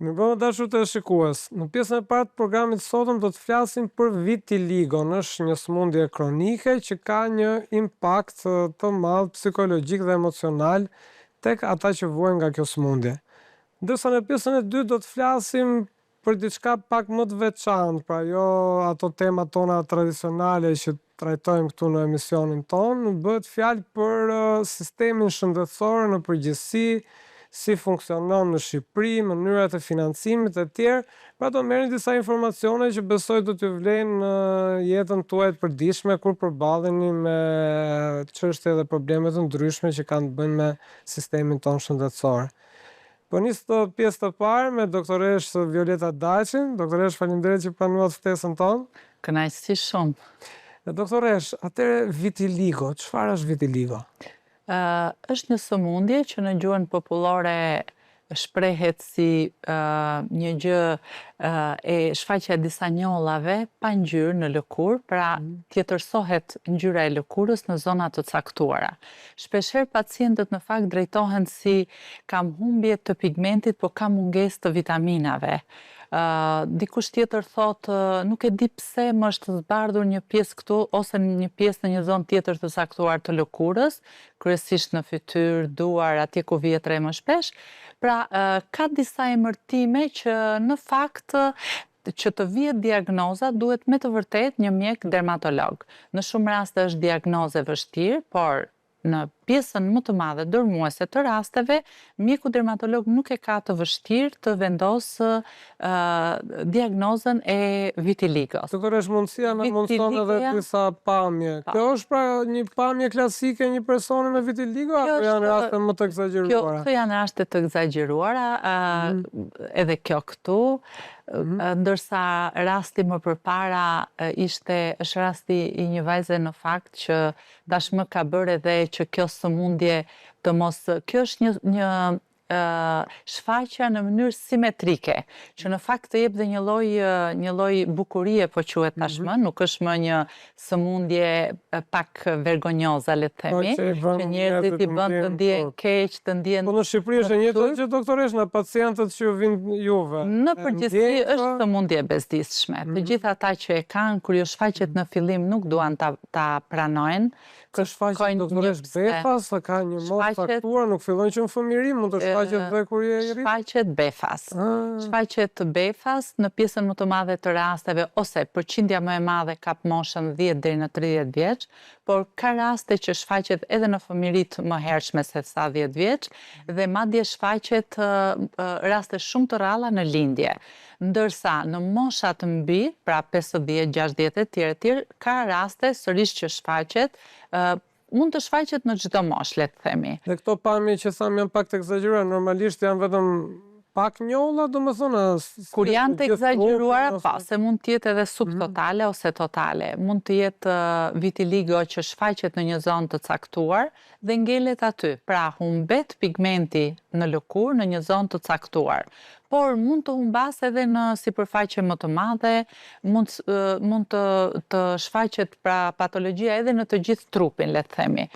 Mirë dashur të shikues. Në pjesën e parë të programit sotëm do të flasim për vitiligon. Është një sëmundje kronike që ka një impakt të madh psikologjik dhe emocional tek ata që vuajnë nga kjo sëmundje. Ndërsa në pjesën e dytë do të flasim për diçka pak më të veçantë, pra jo ato temat tona tradicionale që trajtojmë këtu në emisionin tonë, bëhet fjalë për sistemin shëndetësor në përgjithësi, si funksionon në Shqipëri, mënyrat e financimit e tjerë, pra do merrni disa informacione që besoj do t'ju vlejnë në jetën tuaj të përditshme kur përballeni me çështje dhe probleme të ndryshme që kanë të bëjnë me sistemin tonë shëndetësor. Po nis të pjesë të parë me doktoresh Violeta Daçin. Doktoresh, faleminderit që pranuat ftesën tonë. Kënaqësi shumë. Doktoresh, atëre vitiligo, çfarë është vitiligo? Është një sëmundje që në gjuhën popullore shprehet si një gjë e shfaqja e disa njollave pa ngjyrë në lëkurë, pra tjetërsohet ngjyra e lëkurës në zona të caktuara. Shpeshherë pacientët në fakt drejtohen si kam humbje të pigmentit, po kam mungesë të vitaminave. Dikush tjetër thotë nuk e di pse më është zbardhur një pjesë këtu ose një pjesë në një zonë tjetër të caktuar të lëkurës, kryesisht në fytyrë, duar, atje ku vihet re më shpesh. Pra, ka disa emërtime që në fakt që të vihet diagnoza duhet me të vërtet një mjek dermatolog. Në shumë raste është diagnoze vështirë, por në pjesën më të madhe dërmuese të rasteve, mjeku dermatolog nuk e ka të vështirë të vendosë diagnozën e vitiligos. Doktoresh, mundësia në mundëson edhe disa pamje. Kjo është pra një pamje klasike një personi me vitiligo, apo janë raste më të egzageruara? Këto janë raste të egzageruara, edhe kjo këtu, ndërsa rasti më përpara është rasti i një vajze në fakt që tashmë ka bërë edhe që kjo sëmundje të mos... Kjo është një shfaqja në mënyrë simetrike, që në fakt të jep dhe një lloj bukurie, po quhet tashmë, nuk është më një sëmundje pak vergonjoza, le të themi, që njerëzit i bën të ndihen keq, të ndihen... Po në Shqipëri është e njëjta gjë, doktoresh, në pacientët që vinë juve. Në përgjithësi është sëmundje e bezdisshme. Të gjithë ata që e kanë, kur ju shfaqet në fillim nuk duan ta pranojnë. Ka shfaqet, doktoresh, befas, ka një mos caktuar, nuk fillon që në fëmijëri, mund të shfaqet dhe kur je i ri? Shfaqet befas. Shfaqet befas në pjesën më të madhe të rasteve, ose përqindja më e madhe kap moshën 10 deri në 30 vjeç, por ka raste që shfaqet edhe në fëmijërit më hershme se sa 10 vjeç, dhe madje shfaqet raste shumë të rralla në lindje. Ndërsa në mosha të mbi, pra 50, 60 e tjerë, ka raste sërish që shfaqet, mund të shfaqet në çdo moshë, le të themi. Dhe këto pamje që thamë janë pak të egzageruara, normalisht janë vetëm pak njolla, domethënë. Kur janë të egzageruara, pa, se mund të jetë edhe subtotale ose totale. Mund të jetë vitiligo që shfaqet në një zonë të caktuar dhe ngelet aty. Pra, humbet pigmenti në lëkurë në një zonë të caktuar. Por mund të humbas edhe në sipërfaqe më të madhe, mund të shfaqet pra patologjia edhe në të gjithë trupin, le të themi.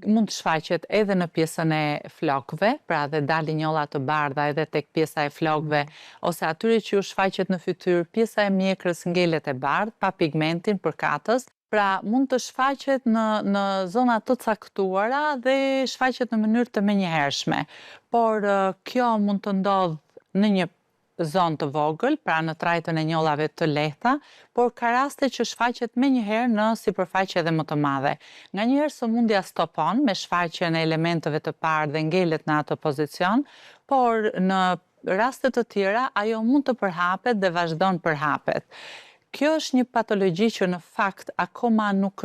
Mund të shfaqet edhe në pjesën e flokëve, pra dhe dalin njolla të bardha edhe tek pjesa e flokëve, ose atyre që ju shfaqet në fytyrë, pjesa e mjekrës ngelet e bardhë, pa pigmentin përkatës. Pra mund të shfaqet në zona të caktuara dhe shfaqet në mënyrë të menjëhershme. Por kjo mund të ndodhë në një zonë të vogël, pra në trajtën e njollave të lehta, por ka raste që shfaqet menjëherë në sipërfaqe edhe më të madhe. Nganjëherë sëmundja stopon me shfaqjen e elementeve të parë dhe ngelet në atë pozicion, por në raste të tjera ajo mund të përhapet dhe vazhdon përhapet. Kjo është një patologji që në fakt akoma nuk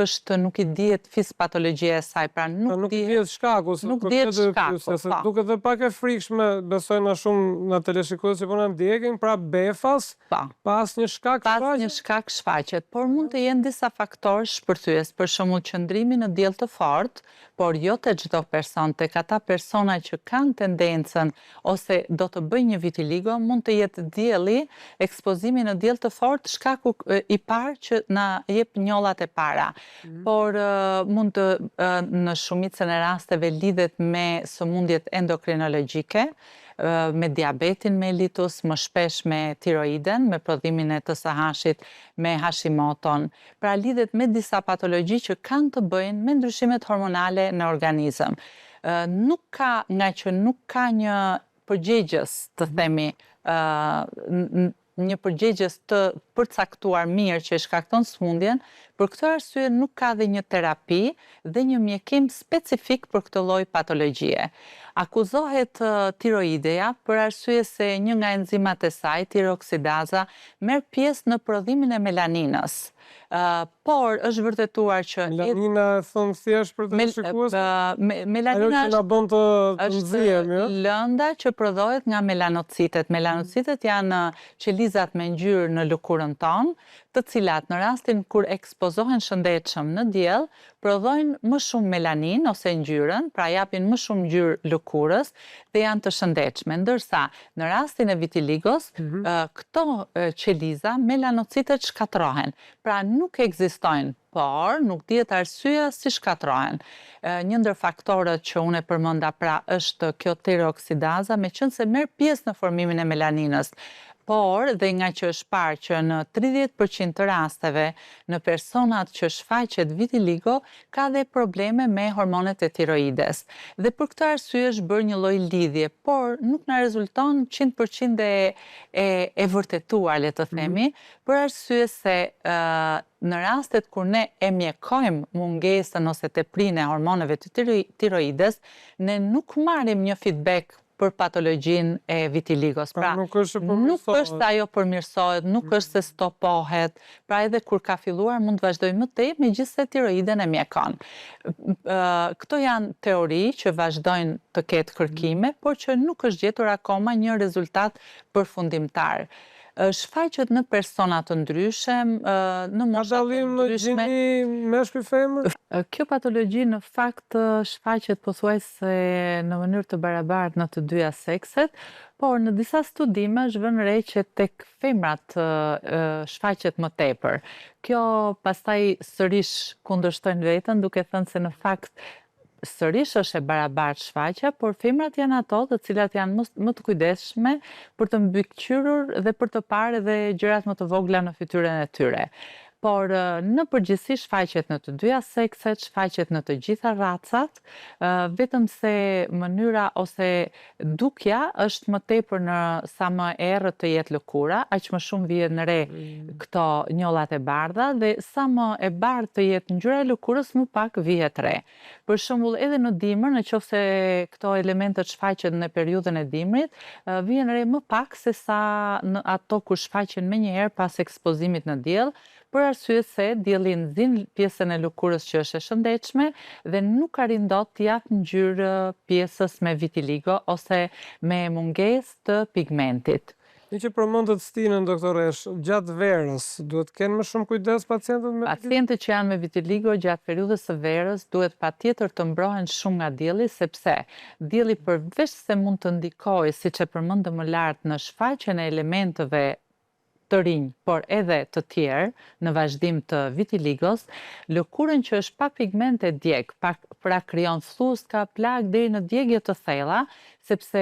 i dihet fizpatologjia e saj, pra nuk dihet shkaku, nuk dihet shkaku. Duket edhe pak e frikshme, besoj na shumë na teleshikues që po na ndjekin, pra befas, pas një shkak shfaqet. Pas një shkak shfaqet, por mund të jenë disa faktorë shpërthyes, për shembull qëndrimi në diell të fortë, por jo te çdo person, tek ata persona që kanë tendencën ose do të bëjnë një vitiligo, mund të jetë dielli, ekspozimi në diell të fortë, shkaku i parë që na jep njollat e para. Por mund të në shumicën e rasteve lidhet me sëmundjet endokrinologjike, me diabetin mellitus, më shpesh me tiroiden, me prodhimin e TSH-it, me Hashimoton. Pra lidhet me disa patologji që kanë të bëjnë me ndryshimet hormonale në organizëm. Nga që nuk ka një përgjegjës, të themi, një përgjegjës të përcaktuar mirë që e shkakton sëmundjen, për këtë arsye nuk ka dhe një terapi dhe një mjekim specifik për këtë lloj patologjie. Akuzohet tiroideja për arsye se një nga enzimat e saj, tiroksidaza, merr pjesë në prodhimin e melaninës. Por është vërtetuar që melanina e thon thjesht për të shikues. Melanina ajo që na bën të nxjihemi, është lënda që prodhohet nga melanocitet. Melanocitet janë qelizat me ngjyrë në lëkurën tonë, të cilat në rastin kur ekspozohen shëndetshëm në diell, prodhojnë më shumë melanin ose ngjyrën, pra japin më shumë ngjyrë lëkurës dhe janë të shëndetshme. Ndërsa në rastin e vitiligos, këto qeliza melanocitet shkatrohen. Pra nuk ekzistojnë, por nuk dihet arsyeja si shkatrohen. Një ndër faktorët që unë e përmenda pra është kjo tiroksidaza, meqense merr pjesë në formimin e melaninës. Por, dhe nga që është parë që në 30% të rasteve në personat që shfaqet vitiligo, ka dhe probleme me hormonet e tiroides. Dhe për këtë arsye është bërë një lloj lidhje, por nuk na rezulton 100% e vërtetuar, le të themi, për arsye se në rastet kur ne e mjekojmë mungesën ose teprinë e hormoneve të tiroides, ne nuk marrim një feedback për patologjinë e vitiligos. Pra, nuk është ajo përmirësohet, nuk është se stopohet, pra edhe kur ka filluar mund të vazhdojë më tej, megjithëse tiroiden e mjekon. Këto janë teori që vazhdojnë të ketë kërkime, por që nuk është gjetur akoma një rezultat përfundimtar. Shfaqet në persona të ndryshëm, në mosha të ndryshme. Meshkuj-femër? Kjo patologji në fakt shfaqet pothuajse në mënyrë të barabartë në të dyja sekset, por në disa studime është vënë re që tek femrat shfaqet më tepër. Kjo pastaj sërish kundërshtojnë veten, duke thënë se në fakt sërish është e barabartë shfaqja, por femrat janë ato të cilat janë më të kujdesshme për të mbikëqyrur dhe për të parë edhe gjërat më të vogla në fytyrën e tyre. Por në përgjithësi shfaqet në të dyja sekset, shfaqet në të gjitha racat, vetëm se mënyra ose dukja është më tepër në sa më errët të jetë lëkura, aq më shumë vihet në re këto njollat e bardha dhe sa më e bardhë të jetë ngjyra e lëkurës, më pak vihet re. Për shembull, edhe në dimër, nëse këto elementet shfaqen në periudhën e dimrit, vjen re më pak se sa në ato kur shfaqen menjëherë pas ekspozimit në diell, për arsye se dielli nxin pjesën e lëkurës që është e shëndetshme dhe nuk arrin dot të japë ngjyrë pjesës me vitiligo ose me mungesë të pigmentit. Një që përmendet stinën, doktoresh, gjatë verës, duhet kenë më shumë kujdes pacientët me vitiligo? Pacientët që janë me vitiligo gjatë periudhës së verës duhet patjetër të mbrohen shumë nga dielli, sepse dielli përveç se mund të ndikojë, siç e përmendëm më lart, në shfaqjen e elementeve të rinj, por edhe të tjerë në vazhdim të vitiligos, lëkurën që është pa pigmente djeg, pra krijon thuska, plagë deri në djegje të thella, sepse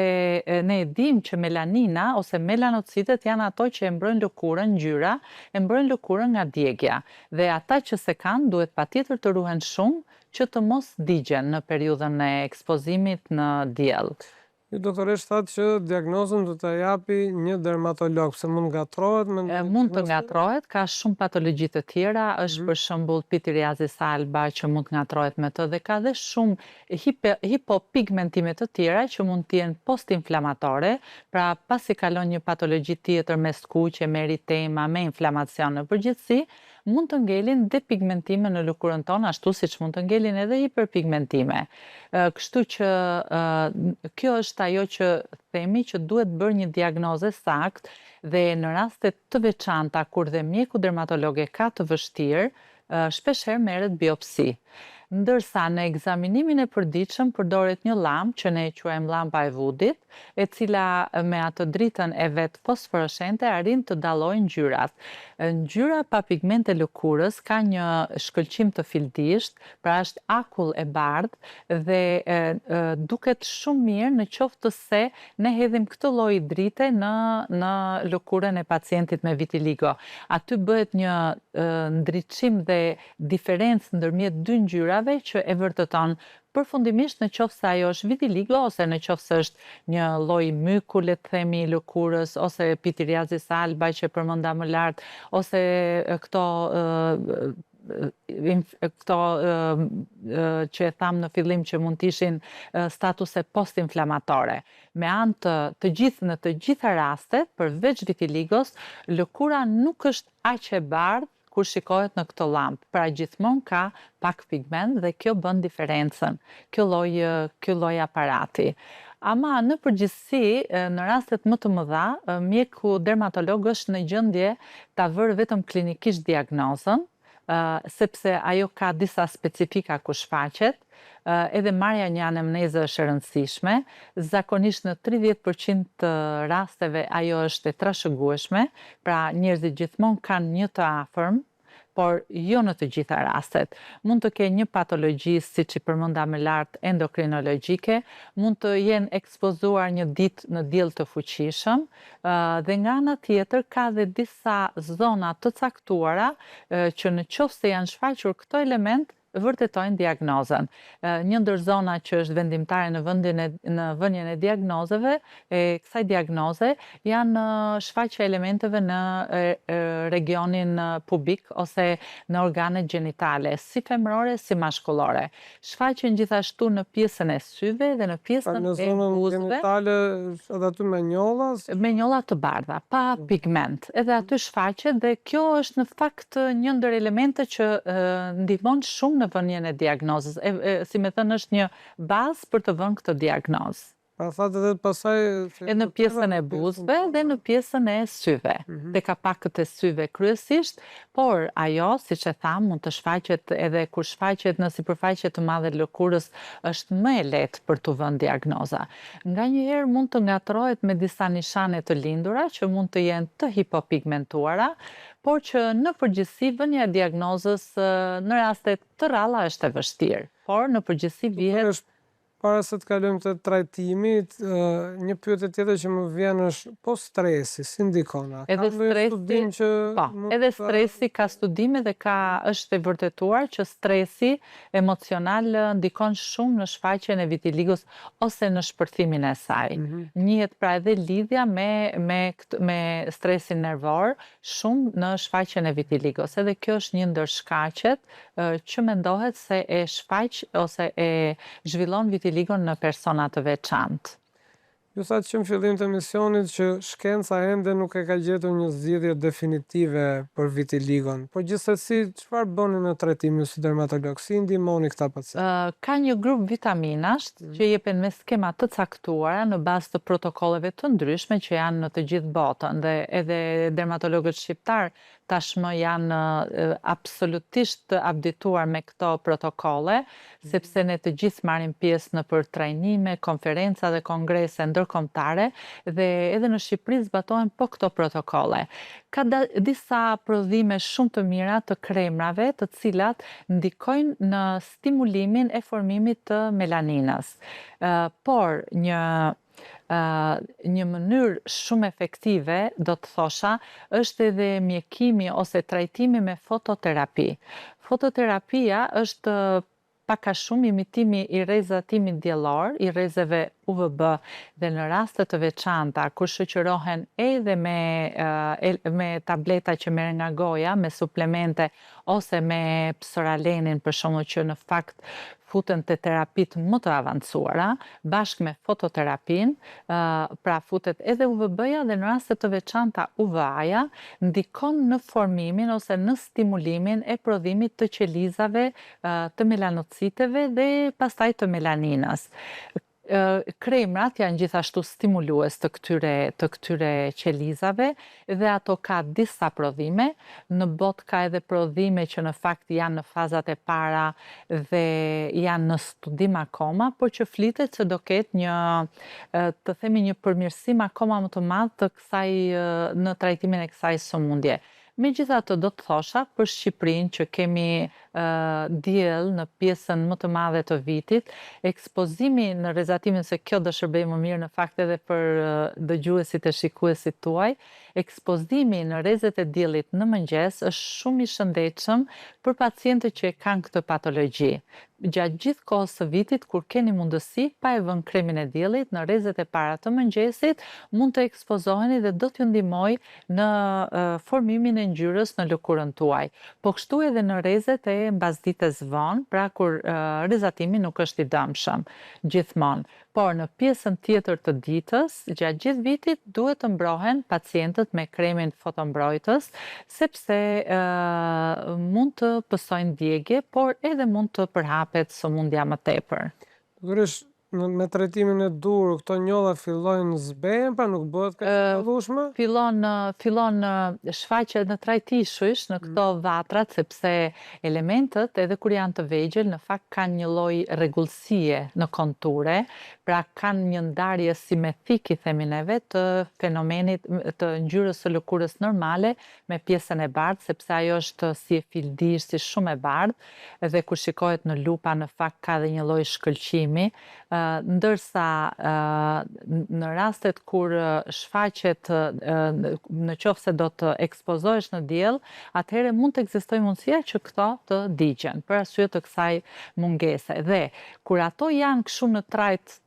ne e dimë që melanina ose melanocitet janë ato që e mbrojnë lëkurën, ngjyra, e mbrojnë lëkurën nga djegja. Dhe ata që se kanë duhet patjetër të ruhen shumë që të mos digjen në periudhën e ekspozimit në diell. Ju doktoresh thatë që diagnozën do të japi një dermatolog, se mund ngatrohet? Mund të ngatrohet, ka shumë patologji të tjera, është për shembull pitiriazis alba që mund të ngatrohet me të dhe ka dhe shumë hipopigmentime të tjera që mund të jenë postinflamatore, pra pasi kalon një patologji tjetër me skuqje, me eritema, me inflamacion në përgjithësi, mund të ngelin depigmentime në lëkurën tonë, ashtu siç mund të ngelin edhe hiperpigmentime. Kështu që kjo është ajo që themi që duhet bërë një diagnoze saktë dhe në raste të veçanta kur dhe mjeku dermatolog e ka të vështirë, shpeshherë merret biopsi. Ndërsa në ekzaminimin e përditshëm përdoret një llampë që ne e quajmë llampa e Woodit, e cila me atë dritën e vet fosforescente arrin të dallojë ngjyrat. Ngjyra pa pigmente lëkurës ka një shkëlqim të fildisht, pra është akull e bardhë dhe duket shumë mirë në qoftë se ne hedhim këtë lloj drite në lëkurën e pacientit me vitiligo. Aty bëhet një ndriçim dhe diferencë ndërmjet dy ngjyrave që e vërteton përfundimisht në qoftë se ajo është vitiligo ose në qoftë se është një lloj myku, le të themi, i lëkurës ose pitiriazis alba që përmenda më lart ose këto që e tham në fillim që mund të ishin statuse postinflamatore. Me anë në të gjitha rastet, përveç vitiligos, lëkura nuk është aq e bardhë kur shikohet në këtë llampë. Pra gjithmonë ka pak pigment dhe kjo bën diferencën, kjo lloj aparati. Ama në përgjithësi, në rastet më të mëdha, mjeku dermatolog është në gjendje ta vërë vetëm klinikisht diagnozën, sepse ajo ka disa specifika ku shfaqet, edhe marrja një anemneze është e rëndësishme, zakonisht në 30% të rasteve ajo është e trashëgueshme, pra njerëzit gjithmonë kanë një të afërm, por jo në të gjitha rastet. Mund të kenë një patologji, siç i përmenda më lart, endokrinologjike, mund të jenë ekspozuar një ditë në diell të fuqishëm, dhe nga ana tjetër ka dhe disa zona të caktuara që në qoftë se janë shfaqur këto element, vërtetojnë diagnozën. Një ndër zona që është vendimtare në vënien e diagnozave, e kësaj diagnoze, janë shfaqja e elementeve në regionin pubik ose në organet gjenitale, si femërore, si mashkullore. Shfaqen gjithashtu në pjesën e syve dhe në pjesën e buzëve. Në zonën gjenitale edhe aty me njolla? Me njolla të bardha, pa pigment. Edhe aty shfaqet dhe kjo është në fakt një ndër elemente që ndihmon shumë në vënien e diagnozës. Si me thënë, është një bazë për të vënë këtë diagnozë. Pra thatë edhe pasaj... E në pjesën e buzëve dhe në pjesën e syve. Dhe ka pakët e syve kryesisht, por ajo, si që tham, mund të shfaqet edhe kur shfaqet në sipërfaqe të madhe lëkurës, është më e lehtë për të vënë diagnoza. Nganjëherë mund të ngatrohet me disa nishane të lindura që mund të jenë të hipopigmentuara, por që në përgjithësi vënia e diagnozës në raste të rralla është e vështirë. Por në përgjithësi vihet... Para se të kalojmë të trajtimit, një pyetje tjetër që më vjen është po stresi, si ndikon? Edhe stresi ka studime dhe është e vërtetuar që stresi emocional ndikon shumë në shfaqjen e vitiligos ose në shpërthimin e saj. Njihet pra edhe lidhja me stresin nervor shumë në shfaqjen e vitiligos. Edhe kjo është një ndër shkaqet që mendohet se e shfaq ose e zhvillon vitiligon në persona të veçantë. Ju thatë që në fillim të misionit që shkenca ende nuk e ka gjetur një zgjidhje definitive për vitiligon. Po gjithsesi, çfarë bëni në trajtim ju si dermatolog? Si ndihmoni këta pacientë? Ka një grup vitaminash që jepen me skema të caktuara në bazë të protokolleve të ndryshme që janë në të gjithë botën dhe edhe dermatologët shqiptar tashmë janë absolutisht të updateuar me këto protokolle, sepse ne të gjithë marrim pjesë në për trajnime, konferenca dhe kongrese ndërkombëtare dhe edhe në Shqipëri zbatohen po këto protokolle. Ka disa prodhime shumë të mira të kremrave, të cilat ndikojnë në stimulimin e formimit të melaninës. Por një mënyrë shumë efektive, do të thosha, është edhe mjekimi ose trajtimi me fototerapi. Fototerapia është pak a shumë imitimi i rrezatimit diellor, i rrezeve UVB dhe në raste të veçanta kur shoqërohen edhe me tableta që merren nga goja, me suplemente ose me psoralenin për shembull që në fakt futen te terapitë më të avancuara, bashkë me fototerapin, pra futet edhe UVB-ja dhe në raste të veçanta UVA-ja, ndikon në formimin ose në stimulimin e prodhimit të qelizave, të melanociteve dhe pastaj të melaninës. Kremrat janë gjithashtu stimulues të këtyre qelizave dhe ato ka disa prodhime. Në botë ka edhe prodhime që në fakt janë në fazat e para dhe janë në studim akoma, por që flitet se do ketë një, të themi, një përmirësim akoma më të madh të kësaj në trajtimin e kësaj sëmundje. Megjithatë do të thosha për Shqipërinë që kemi diell në pjesën më të madhe të vitit, ekspozimi në rrezatimin, se kjo do shërbej më mirë në fakt edhe për dëgjuesit e shikuesit tuaj, ekspozimi në rrezet e diellit në mëngjes është shumë i shëndetshëm për pacientët që e kanë këtë patologji. Gjatë gjithë kohës së vitit, kur keni mundësi, pa e vënë kremin e diellit në rrezet e para të mëngjesit, mund të ekspozoheni dhe do t'ju ndihmoj në formimin e ngjyrës në lëkurën tuaj. Po kështu edhe në rrezet e mbasdites vonë, pra kur rrezatimi nuk është i dëmshëm gjithmonë. Por në pjesën tjetër të ditës, gjatë gjithë vitit, duhet të mbrohen pacientët me kremin fotombrojtës, sepse mund të pësojnë djegje, por edhe mund të përhapet sëmundja më tepër. Sigurisht, me trajtimin e dur, këto njolla fillojnë zbehen, pra nuk bëhet kaq e rrjedhshme? Fillon shfaqet në trajtishush në këto vatrat, sepse elementët, edhe kur janë të vegjël, në fakt kanë një lloj rregullësie në konture, pra kanë një ndarje simetrik, i themi neve, të fenomenit të ngjyrës së lëkurës normale me pjesën e bardhë, sepse ajo është si e fildish, si shumë e bardhë, dhe kur shikohet në lupa në fakt ka dhe një lloj shkëlqimi, ndërsa në rastet kur shfaqet në qoftë se do të ekspozohesh në diell, atëherë mund të ekzistojë mundësia që këto të digjen për arsye të kësaj mungese. Dhe kur ato janë kështu në trajt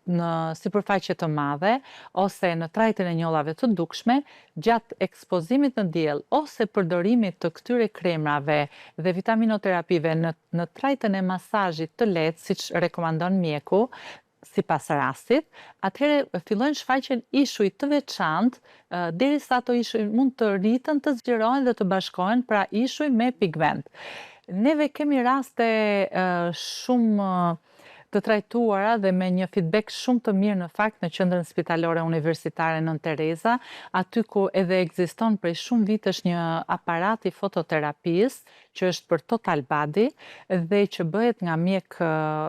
në sipërfaqe të madhe ose në trajtën e njollave të dukshme, gjatë ekspozimit në diell ose përdorimit të këtyre kremrave dhe vitaminoterapive në trajtën e masazhit të lehtë, siç rekomandon mjeku, sipas rastit, atëherë fillojnë shfaqjen ishuj të veçantë, derisa ato ishuj mund të rriten, të zgjerohen dhe të bashkohen, pra ishuj me pigment. Neve kemi raste shumë të trajtuara dhe me një feedback shumë të mirë në fakt në qendrën spitalore universitare Nën Tereza, aty ku edhe ekziston prej shumë vitesh një aparat i fototerapisë që është për total body dhe që bëhet nga mjek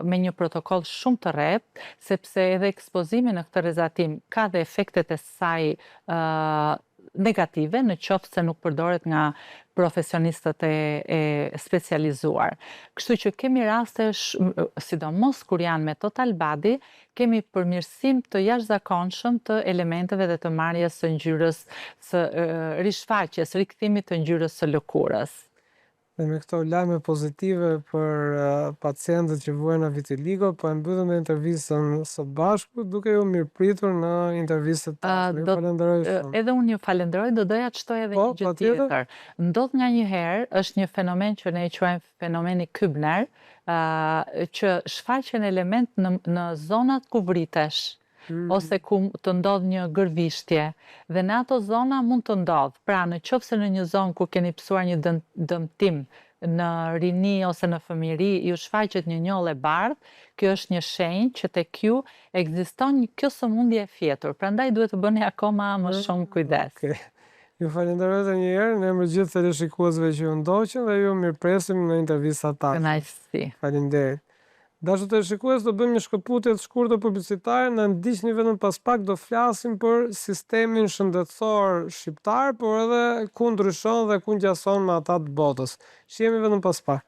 me një protokoll shumë të rreptë, sepse edhe ekspozimi në këtë rrezatim ka dhe efektet e saj negative, në qoftë se nuk përdoret nga profesionistët e specializuar. Kështu që kemi raste, sidomos kur janë me total body, kemi përmirësim të jashtëzakonshëm të elementeve dhe të marrjes së ngjyrës, së rishfaqjes, rikthimit të ngjyrës së lëkurës. Dhe me këto lajme pozitive për pacientët që vuajnë në vitiligo, po e mbyllim me intervistën së bashku, duke ju mirëpritur në intervistët tashme. Ju falenderoj shumë. Edhe unë ju falenderoj, do doja të shtoj edhe një gjë tjetër. Ndodh nganjëherë, është një fenomen që ne e quajmë fenomeni Kübner, që shfaqen element në zonat ku vritesh, ose ku të ndodh një gërvishtje, dhe në ato zona mund të ndodh. Pra në qoftë se në një zonë ku keni pësuar një dëmtim në rini ose në fëmijëri, ju shfaqet një njollë e bardhë, kjo është një shenjë që tek ju ekziston kjo sëmundje e fjetur. Prandaj duhet të bëni akoma më shumë kujdes. Ju falenderoj edhe një herë në emër gjithë teleshikuesve që ju ndoqën dhe ju mirëpresim në intervistat tashme. Kënaqësi. Faleminderit. Dashur teleshikues, do bëjmë një shkëputje të shkurtër publicitare, na ndiqni vetëm pas pak do flasim për sistemin shëndetësor shqiptar, por edhe ku ndryshon dhe ku ngjason me ata të botës. Shihemi vetëm pas pak.